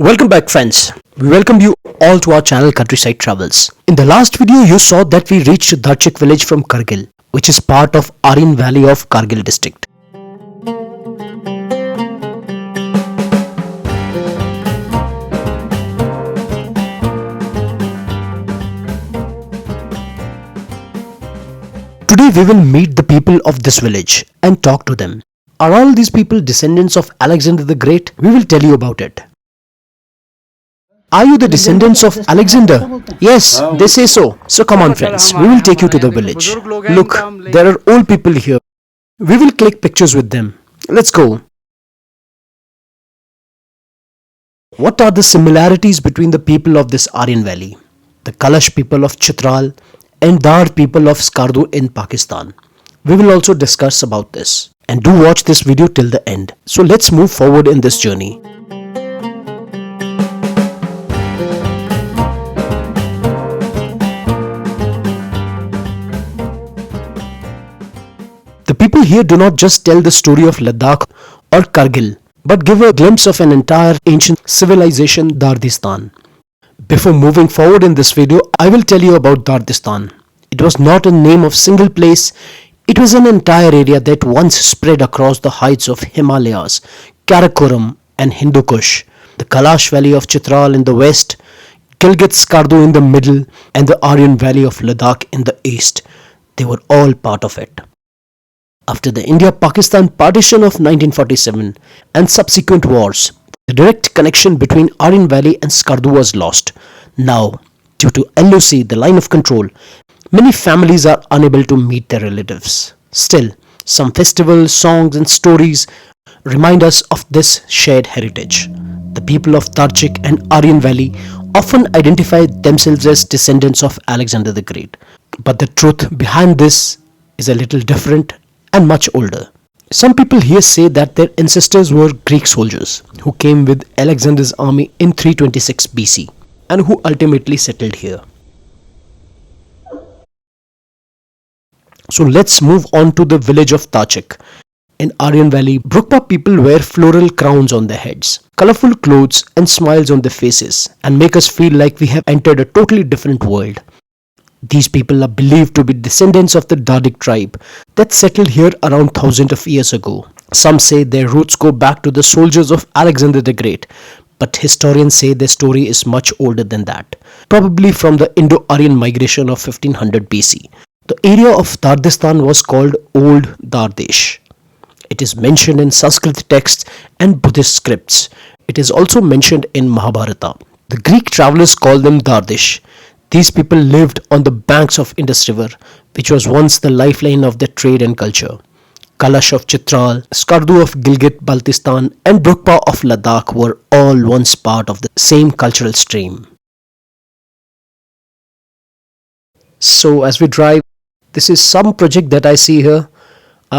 Welcome back friends. We welcome you all to our channel Countryside Travels. In the last video you saw that we reached Dardistan village from Kargil, which is part of Aryan Valley of Kargil district. Today we will meet the people of this village and talk to them. Are all these people descendants of Alexander the Great? We will tell you about it. Are you the descendants of Alexander? Yes, they say so. So come on friends, we will take you to the village. Look, there are old people here. We will click pictures with them. Let's go. What are the similarities between the people of this Aryan Valley? The Kalash people of Chitral and Dard people of Skardu in Pakistan. We will also discuss about this. And do watch this video till the end. So let's move forward in this journey. The people here do not just tell the story of Ladakh or Kargil, but give a glimpse of an entire ancient civilization, Dardistan. Before moving forward in this video, I will tell you about Dardistan. It was not a name of single place. It was an entire area that once spread across the heights of Himalayas, Karakoram and Hindu Kush, the Kalash Valley of Chitral in the west, Gilgit-Skardu in the middle, and the Aryan Valley of Ladakh in the east. They were all part of it. After the India-Pakistan partition of 1947 and subsequent wars, the direct connection between Aryan Valley and Skardu was lost. Now, due to LOC, the line of control, many families are unable to meet their relatives. Still, some festivals, songs and stories remind us of this shared heritage. The people of Darchik and Aryan Valley often identify themselves as descendants of Alexander the Great. But the truth behind this is a little different and much older. Some people here say that their ancestors were Greek soldiers who came with Alexander's army in 326 BC and who ultimately settled here. So let's move on to the village of Darchik. In Aryan Valley, Brukpa people wear floral crowns on their heads, colorful clothes and smiles on their faces and make us feel like we have entered a totally different world. These people are believed to be descendants of the Dardic tribe that settled here around thousands of years ago. Some say their roots go back to the soldiers of Alexander the Great, but historians say their story is much older than that, probably from the Indo-Aryan migration of 1500 BC. The area of Dardistan was called Old Dardesh. It is mentioned in Sanskrit texts and Buddhist scripts. It is also mentioned in Mahabharata. The Greek travelers called them Dardish. These people lived on the banks of Indus River, which was once the lifeline of their trade and culture. Kalash of Chitral, Skardu of Gilgit-Baltistan and Brukpa of Ladakh were all once part of the same cultural stream. So as we drive, this is some project that I see here.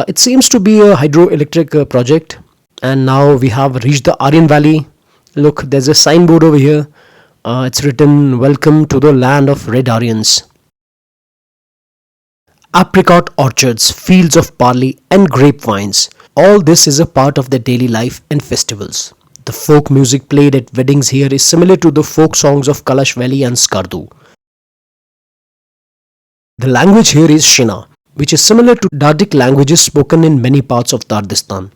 It seems to be a hydroelectric project, and now we have reached the Aryan Valley. Look, there's a signboard over here. It's written, "Welcome to the land of red Aryans." Apricot orchards, fields of barley and grapevines. All this is a part of their daily life and festivals. The folk music played at weddings here is similar to the folk songs of Kalash Valley and Skardu. The language here is Shina, which is similar to Dardic languages spoken in many parts of Dardistan.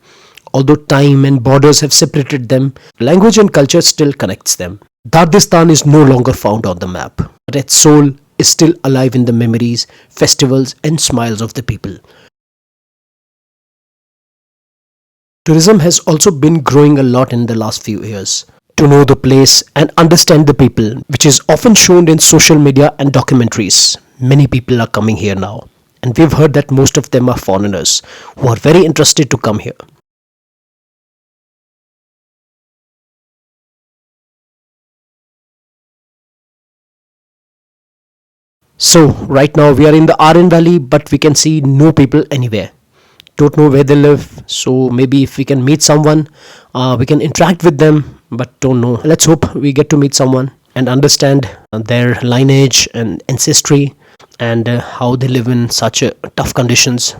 Although time and borders have separated them, language and culture still connects them. Dardistan is no longer found on the map, but its soul is still alive in the memories, festivals and smiles of the people. Tourism has also been growing a lot in the last few years. To know the place and understand the people, which is often shown in social media and documentaries, many people are coming here now. And we've heard that most of them are foreigners who are very interested to come here. So right now we are in the Aryan Valley, but we can see no people anywhere. Don't know where they live, so maybe if we can meet someone, we can interact with them, but don't know. Let's hope we get to meet someone and understand their lineage and ancestry and how they live in such tough conditions.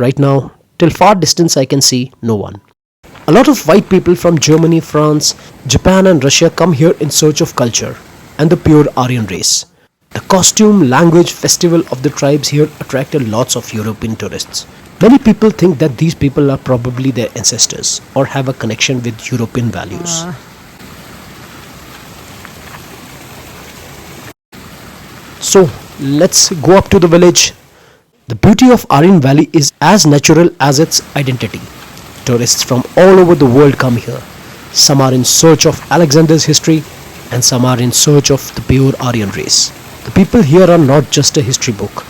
right now, till far distance I can see no one. A lot of white people from Germany, France, Japan and Russia come here in search of culture and the pure Aryan race. The costume, language, festival of the tribes here attracted lots of European tourists. Many people think that these people are probably their ancestors or have a connection with European values. So let's go up to the village. The beauty of Aryan Valley is as natural as its identity. Tourists from all over the world come here. Some are in search of Alexander's history and some are in search of the pure Aryan race. The people here are not just a history book.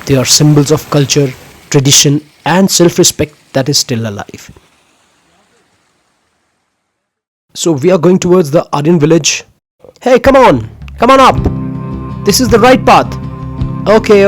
They are symbols of culture, tradition and self-respect that is still alive. So we are going towards the Aryan village. Hey, come on up. This is the right path. Okay.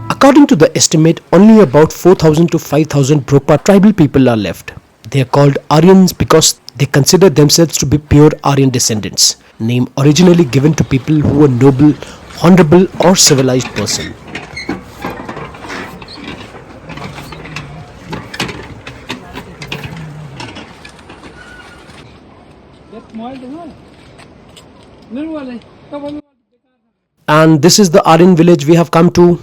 According to the estimate, only about 4,000 to 5,000 Bropa tribal people are left. They are called Aryans because they consider themselves to be pure Aryan descendants, name originally given to people who were noble, honorable or civilized person. And this is the Aryan village we have come to.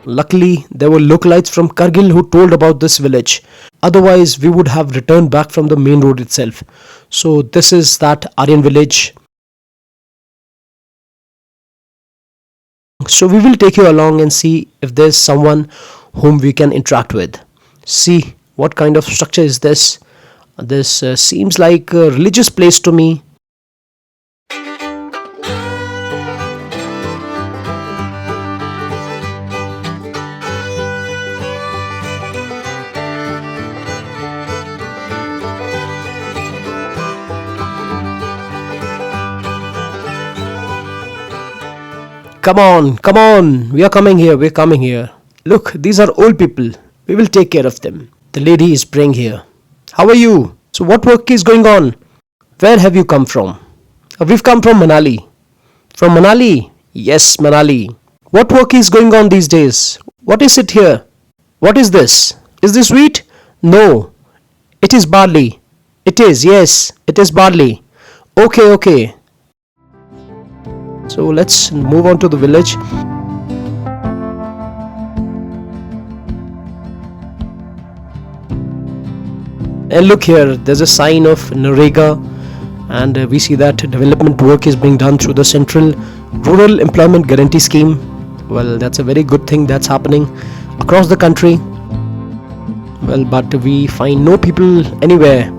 Luckily, there were localites from Kargil who told about this village. Otherwise, we would have returned back from the main road itself. So this is that Aryan village. So we will take you along and see if there's someone whom we can interact with. See what kind of structure is this. This seems like a religious place to me. Come on, we're coming here. Look, these are old people. We will take care of them. The lady is praying here. How are you? So what work is going on? Where have you come from? We've come from Manali. From Manali? Yes, Manali. What work is going on these days? What is it here? What is this? Is this wheat? No. It is barley. It is, yes, it is barley. Okay. So let's move on to the village. And look here, there's a sign of Narega, and we see that development work is being done through the Central Rural Employment Guarantee Scheme. Well, that's a very good thing that's happening across the country. Well, but we find no people anywhere.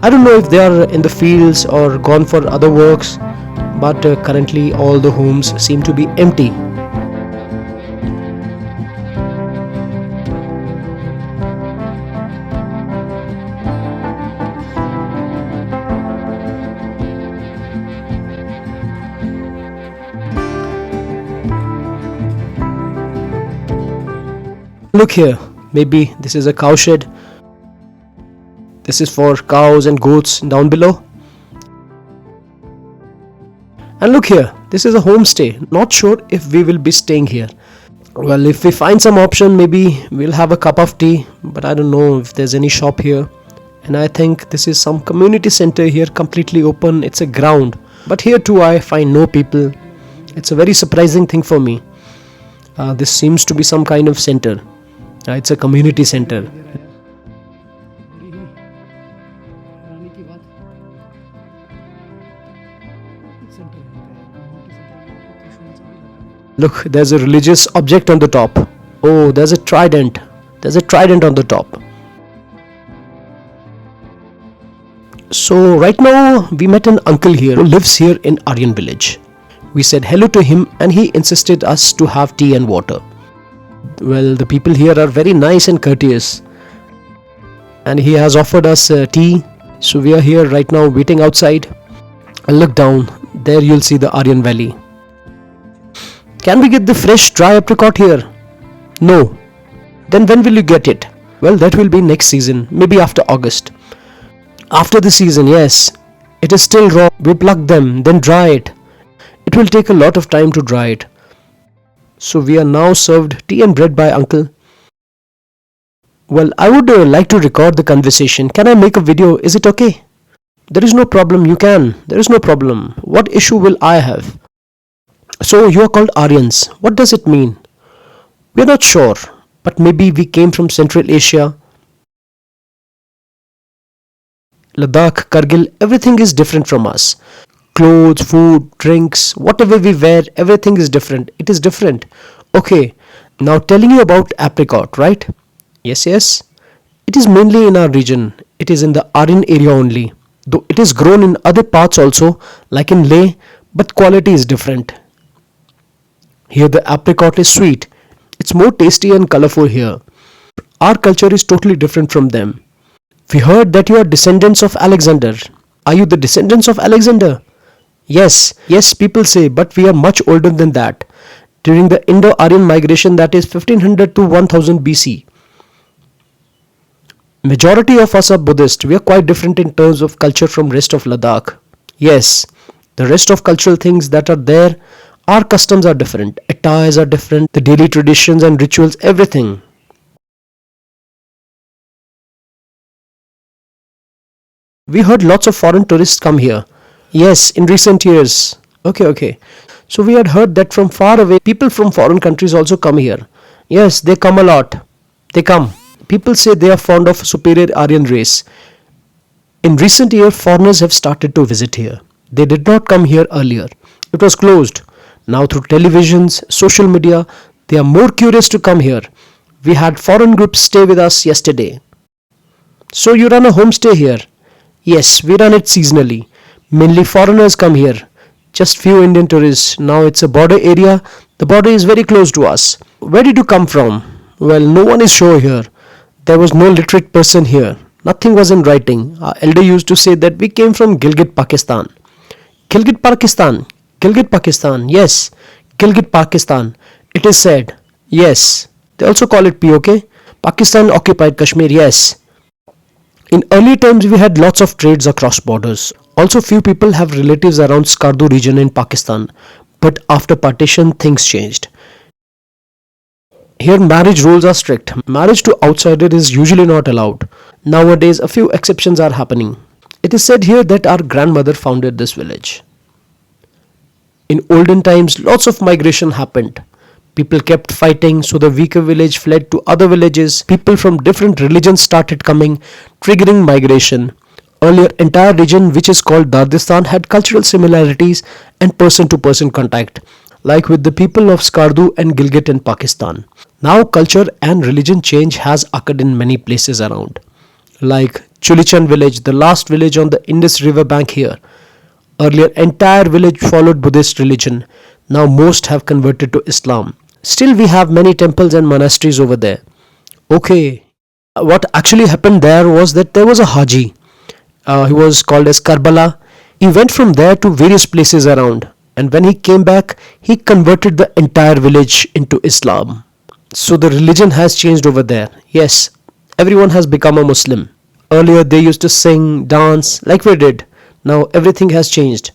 I don't know if they are in the fields or gone for other works, but currently all the homes seem to be empty. Look here, maybe this is a cow shed. This is for cows and goats down below. And look here, this is a homestay. Not sure if we will be staying here. Well, if we find some option, maybe we'll have a cup of tea, but I don't know if there's any shop here. And I think this is some community center here, completely open. It's a ground, but here too I find no people. It's a very surprising thing for me. This seems to be some kind of center. It's a community center. Look, there's a religious object on the top. Oh, there's a trident. There's a trident on the top. So right now we met an uncle here who lives here in Aryan village. We said hello to him and he insisted us to have tea and water. Well, the people here are very nice and courteous. And he has offered us tea. So we are here right now waiting outside. And look down. There you'll see the Aryan Valley. Can we get the fresh dry apricot here? No. Then when will you get it? Well, that will be next season. Maybe after August. After the season, yes. It is still raw. We pluck them, then dry it. It will take a lot of time to dry it. So we are now served tea and bread by uncle. Well, I would like to record the conversation. Can I make a video? Is it okay? There is no problem. You can. There is no problem. What issue will I have? So you are called Aryans. What does it mean? We are not sure. But maybe we came from Central Asia. Ladakh, Kargil, everything is different from us. Clothes, food, drinks, whatever we wear, everything is different. It is different. Okay, now telling you about apricot, right? Yes, yes. It is mainly in our region. It is in the Aryan area only. Though it is grown in other parts also, like in Leh, but quality is different. Here the apricot is sweet. It's more tasty and colorful here. Our culture is totally different from them. We heard that you are descendants of Alexander. Are you the descendants of Alexander? Yes, yes, people say, but we are much older than that. During the Indo-Aryan migration, that is 1500 to 1000 BC. Majority of us are Buddhist. We are quite different in terms of culture from rest of Ladakh. Yes, the rest of cultural things that are there, our customs are different. Attires are different, the daily traditions and rituals, everything. We heard lots of foreign tourists come here. Yes, in recent years. Okay. So we had heard that from far away, people from foreign countries also come here. Yes, they come a lot. They come. People say they are fond of superior Aryan race. In recent years, foreigners have started to visit here. They did not come here earlier. It was closed. Now through televisions, social media, they are more curious to come here. We had foreign groups stay with us yesterday. So you run a homestay here? Yes, we run it seasonally. Mainly foreigners come here. Just few Indian tourists. Now it's a border area. The border is very close to us. Where did you come from? Well, no one is sure here. There was no literate person here. Nothing was in writing. Our elder used to say that we came from Gilgit, Pakistan. Gilgit, Pakistan. Gilgit, Pakistan. Yes, Gilgit, Pakistan. It is said. Yes. They also call it POK. Pakistan occupied Kashmir. Yes. In early times, we had lots of trades across borders. Also, few people have relatives around Skardu region in Pakistan. But after partition, things changed. Here, marriage rules are strict. Marriage to outsider is usually not allowed. Nowadays, a few exceptions are happening. It is said here that our grandmother founded this village. In olden times, lots of migration happened. People kept fighting, so the weaker village fled to other villages. People from different religions started coming, triggering migration. Earlier, entire region, which is called Dardistan, had cultural similarities and person-to-person contact, like with the people of Skardu and Gilgit in Pakistan. Now, culture and religion change has occurred in many places around, like Chulichan village, the last village on the Indus River bank here. Earlier, entire village followed Buddhist religion. Now, most have converted to Islam. Still, we have many temples and monasteries over there. Okay, what actually happened there was that there was a Haji. He was called as Karbala. He went from there to various places around. And when he came back, he converted the entire village into Islam. So the religion has changed over there. Yes, everyone has become a Muslim. Earlier, they used to sing, dance, like we did. Now, everything has changed.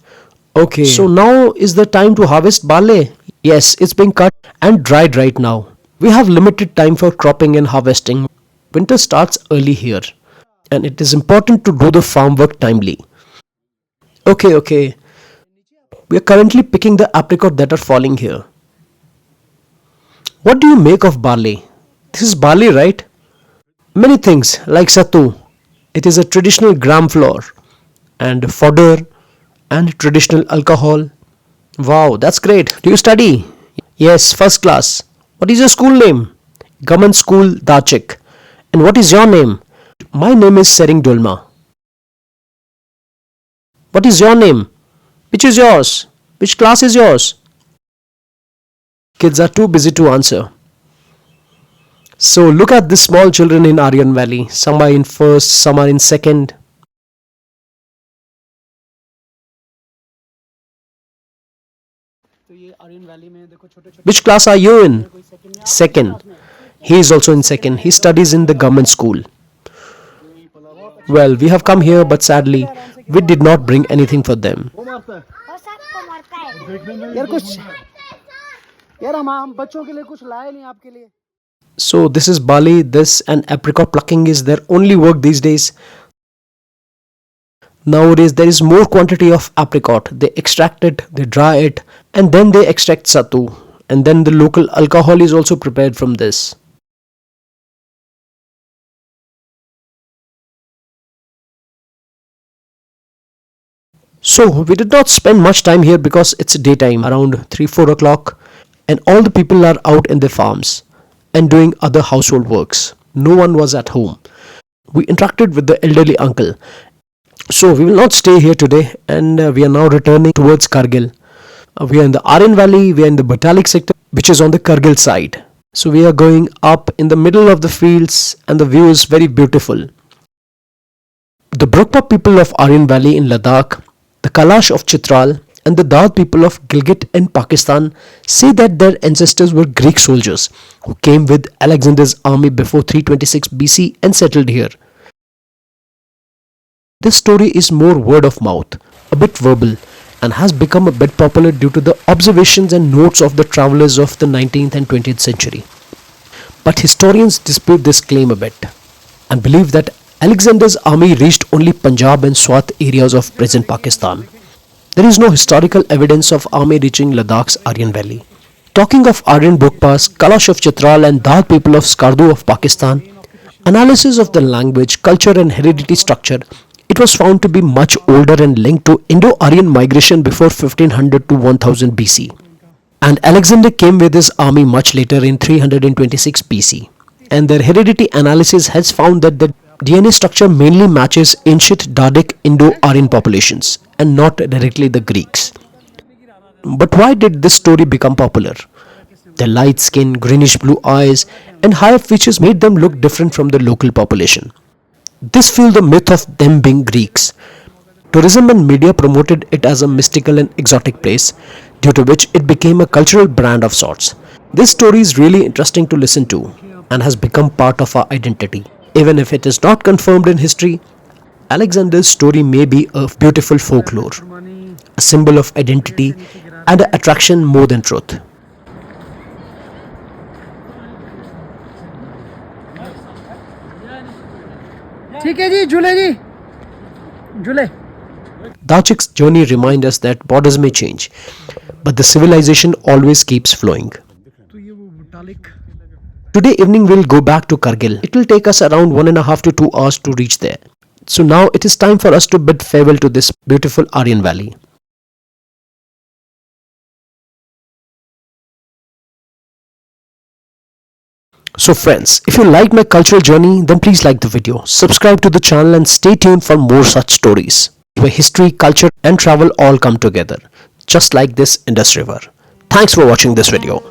Okay, so now is the time to harvest barley. Yes, it's being cut and dried right now. We have limited time for cropping and harvesting. Winter starts early here. And it is important to do the farm work timely. Okay. We are currently picking the apricot that are falling here. What do you make of barley? This is barley, right? Many things like sattu. It is a traditional gram flour and fodder and traditional alcohol. Wow, that's great. Do you study? Yes, first class. What is your school name? Government School Dachik. And what is your name? My name is Sering Dolma. What is your name? Which is yours? Which class is yours? Kids are too busy to answer. So look at the small children in Aryan Valley. Some are in first, some are in second. Which class are you in? Second. He is also in second. He studies in the government school. Well, we have come here, but sadly, we did not bring anything for them. So this is Bali. This and apricot plucking is their only work these days. Nowadays there is more quantity of apricot. They extract it, they dry it, and then they extract sattu. And then the local alcohol is also prepared from this. So we did not spend much time here because it's daytime around 3-4 o'clock and all the people are out in their farms and doing other household works. No one was at home. We interacted with the elderly uncle. So we will not stay here today and we are now returning towards Kargil. We are in the Aryan Valley, we are in the Batalik sector which is on the Kargil side. So we are going up in the middle of the fields and the view is very beautiful. The Brokpa people of Aryan Valley in Ladakh, the Kalash of Chitral and the Dard people of Gilgit in Pakistan say that their ancestors were Greek soldiers who came with Alexander's army before 326 BC and settled here. This story is more word of mouth, a bit verbal, and has become a bit popular due to the observations and notes of the travelers of the 19th and 20th century. But historians dispute this claim a bit and believe that Alexander's army reached only Punjab and Swat areas of present Pakistan. There is no historical evidence of army reaching Ladakh's Aryan Valley. Talking of Aryan Brokpas, Kalash of Chitral and Dard people of Skardu of Pakistan, analysis of the language, culture and heredity structure, it was found to be much older and linked to Indo-Aryan migration before 1500 to 1000 BC. And Alexander came with his army much later in 326 BC. And their heredity analysis has found that the DNA structure mainly matches ancient Dardic Indo-Aryan populations and not directly the Greeks. But why did this story become popular? Their light skin, greenish blue eyes and higher features made them look different from the local population. This fueled the myth of them being Greeks. Tourism and media promoted it as a mystical and exotic place, due to which it became a cultural brand of sorts. This story is really interesting to listen to and has become part of our identity. Even if it is not confirmed in history, Alexander's story may be a beautiful folklore, a symbol of identity and an attraction more than truth. Dachik's journey reminds us that borders may change, but the civilization always keeps flowing. Today evening we'll go back to Kargil. It will take us around 1.5 to 2 hours to reach there. So now it is time for us to bid farewell to this beautiful Aryan Valley. So friends, if you like my cultural journey, then please like the video, subscribe to the channel and stay tuned for more such stories, where history, culture and travel all come together, just like this Indus River. Thanks for watching this video.